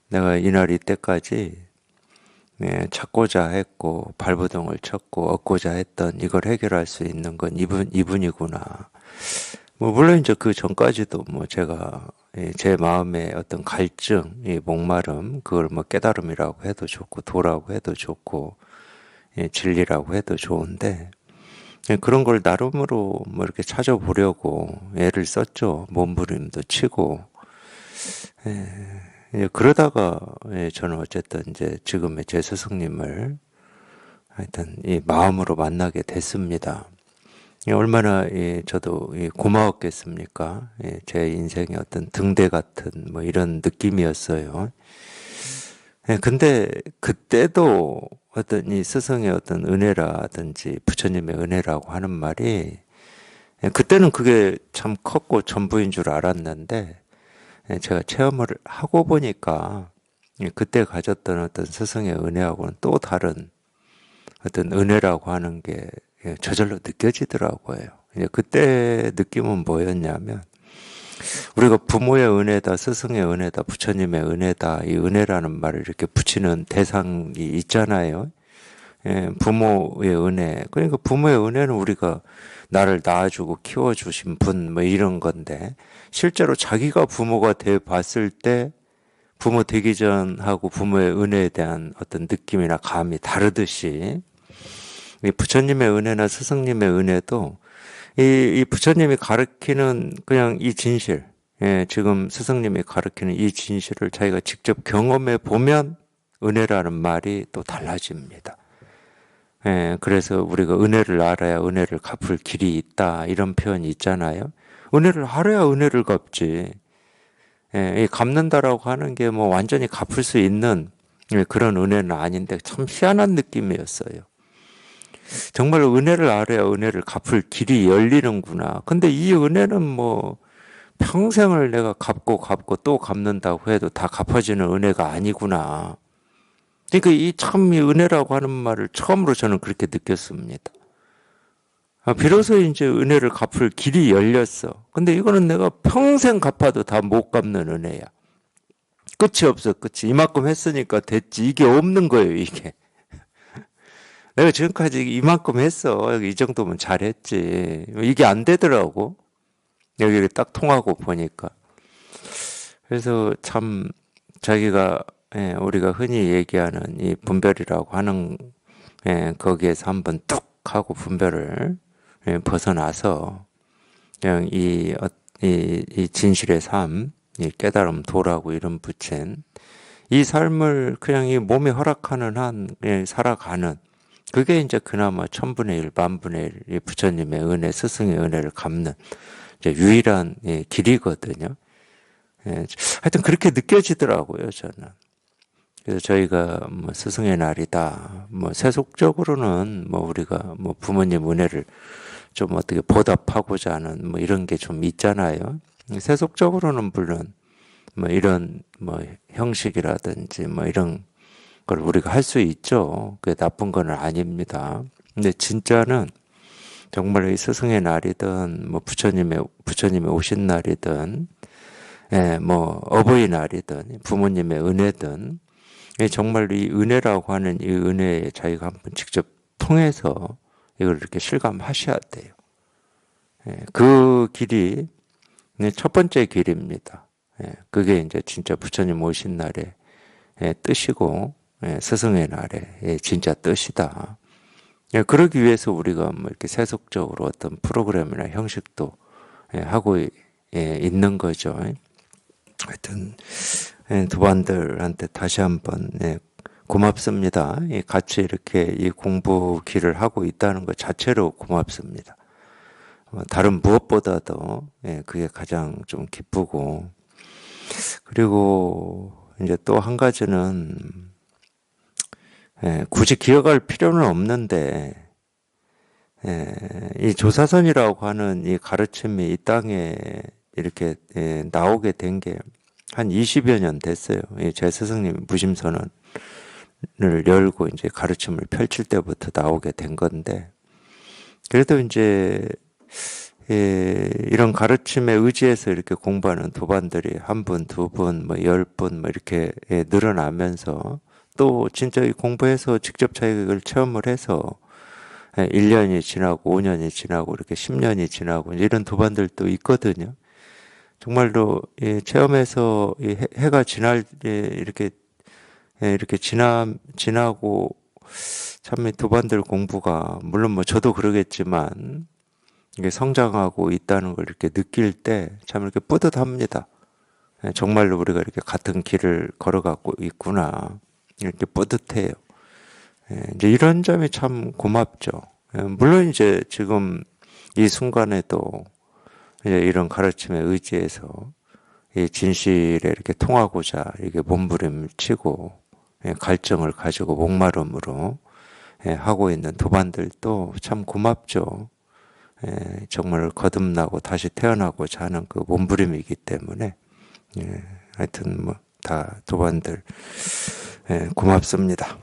내가 이날 이때까지 찾고자 했고 발버둥을 쳤고 얻고자 했던 이걸 해결할 수 있는 건 이분이구나. 뭐 물론 이제 그 전까지도 뭐 제가 제 마음의 어떤 갈증, 이 목마름, 그걸 뭐 깨달음이라고 해도 좋고 도라고 해도 좋고 진리라고 해도 좋은데 그런 걸 나름으로 뭐 이렇게 찾아보려고 애를 썼죠. 몸부림도 치고 그러다가 저는 어쨌든 이제 지금의 제 스승님을 하여튼 이 마음으로 만나게 됐습니다. 얼마나 저도 고마웠겠습니까? 제 인생의 어떤 등대 같은 뭐 이런 느낌이었어요. 근데 그때도 어떤 이 스승의 어떤 은혜라든지 부처님의 은혜라고 하는 말이 그때는 그게 참 컸고 전부인 줄 알았는데 제가 체험을 하고 보니까 그때 가졌던 어떤 스승의 은혜하고는 또 다른 어떤 은혜라고 하는 게 저절로 느껴지더라고요. 그때 느낌은 뭐였냐면 우리가 부모의 은혜다, 스승의 은혜다, 부처님의 은혜다, 이 은혜라는 말을 이렇게 붙이는 대상이 있잖아요. 부모의 은혜. 그러니까 부모의 은혜는 우리가 나를 낳아주고 키워주신 분, 뭐 이런 건데, 실제로 자기가 부모가 돼 봤을 때, 부모 되기 전하고 부모의 은혜에 대한 어떤 느낌이나 감이 다르듯이, 이 부처님의 은혜나 스승님의 은혜도, 이 부처님이 가르치는 그냥 이 진실, 지금 스승님이 가르치는 이 진실을 자기가 직접 경험해 보면 은혜라는 말이 또 달라집니다. 그래서 우리가 은혜를 알아야 은혜를 갚을 길이 있다. 이런 표현이 있잖아요. 은혜를 알아야 은혜를 갚지. 이 갚는다라고 하는 게 뭐 완전히 갚을 수 있는 그런 은혜는 아닌데 참 희한한 느낌이었어요. 정말 은혜를 알아야 은혜를 갚을 길이 열리는구나. 근데 이 은혜는 뭐 평생을 내가 갚고 또 갚는다고 해도 다 갚아지는 은혜가 아니구나. 그러니까 이 참 이 은혜라고 하는 말을 처음으로 저는 그렇게 느꼈습니다. 비로소 이제 은혜를 갚을 길이 열렸어. 근데 이거는 내가 평생 갚아도 다 못 갚는 은혜야. 끝이 없어, 끝이. 이만큼 했으니까 됐지. 이게 없는 거예요, 이게. 내가 지금까지 이만큼 했어. 이 정도면 잘했지. 이게 안 되더라고. 여기 딱 통하고 보니까. 그래서 참 자기가 우리가 흔히 얘기하는 이 분별이라고 하는 거기에서 한번 뚝 하고 분별을 벗어나서 그냥 이 진실의 삶, 이 깨달음 도라고 이름 붙인 이 삶을 그냥 이 몸이 허락하는 한 살아가는 그게 이제 그나마 천분의 일, 만분의 일, 이 부처님의 은혜, 스승의 은혜를 갚는 이제 유일한 길이거든요. 하여튼 그렇게 느껴지더라고요, 저는. 그래서 저희가 뭐 스승의 날이다. 뭐 세속적으로는 뭐 우리가 뭐 부모님 은혜를 좀 어떻게 보답하고자 하는 뭐 이런 게 좀 있잖아요. 세속적으로는 물론 뭐 이런 뭐 형식이라든지 뭐 이런 걸 우리가 할 수 있죠. 그게 나쁜 건 아닙니다. 근데 진짜는 정말 이 스승의 날이든 뭐 부처님의 오신 날이든 뭐 어버이날이든 부모님의 은혜든 정말 이 은혜라고 하는 이 은혜에 자기가 한번 직접 통해서 이걸 이렇게 실감하셔야 돼요. 그 길이 첫 번째 길입니다. 그게 이제 진짜 부처님 오신 날의 뜻이고 스승의 날의 진짜 뜻이다. 그러기 위해서 우리가 뭐 이렇게 세속적으로 어떤 프로그램이나 형식도 하고 있는 거죠. 하여튼 두 분들한테 다시 한번 고맙습니다. 같이 이렇게 이 공부 길을 하고 있다는 것 자체로 고맙습니다. 다른 무엇보다도 그게 가장 좀 기쁘고 그리고 이제 또 한 가지는 굳이 기억할 필요는 없는데 이 조사선이라고 하는 이 가르침이 이 땅에 이렇게 나오게 된 게 한 20여 년 됐어요. 제 스승님 무심선언을 열고 이제 가르침을 펼칠 때부터 나오게 된 건데 그래도 이제 이런 가르침에 의지해서 이렇게 공부하는 도반들이 한 분, 두 분, 뭐 10분 뭐 이렇게 늘어나면서 또 진짜 이 공부해서 직접 자격을 체험을 해서 1년이 지나고 5년이 지나고 이렇게 10년이 지나고 이런 도반들도 있거든요. 정말로 체험해서 해가 지날 이렇게 지나고 참 이 도반들 공부가 물론 뭐 저도 그러겠지만 이게 성장하고 있다는 걸 이렇게 느낄 때 참 이렇게 뿌듯합니다. 정말로 우리가 이렇게 같은 길을 걸어가고 있구나. 이렇게 뿌듯해요. 이제 이런 점이 참 고맙죠. 물론 이제 지금 이 순간에도 이제 이런 가르침에 의지해서 이 진실에 이렇게 통하고자 이게 몸부림을 치고 갈증을 가지고 목마름으로 하고 있는 도반들도 참 고맙죠. 정말 거듭나고 다시 태어나고자 하는 그 몸부림이기 때문에 하여튼 뭐 다 도반들 고맙습니다.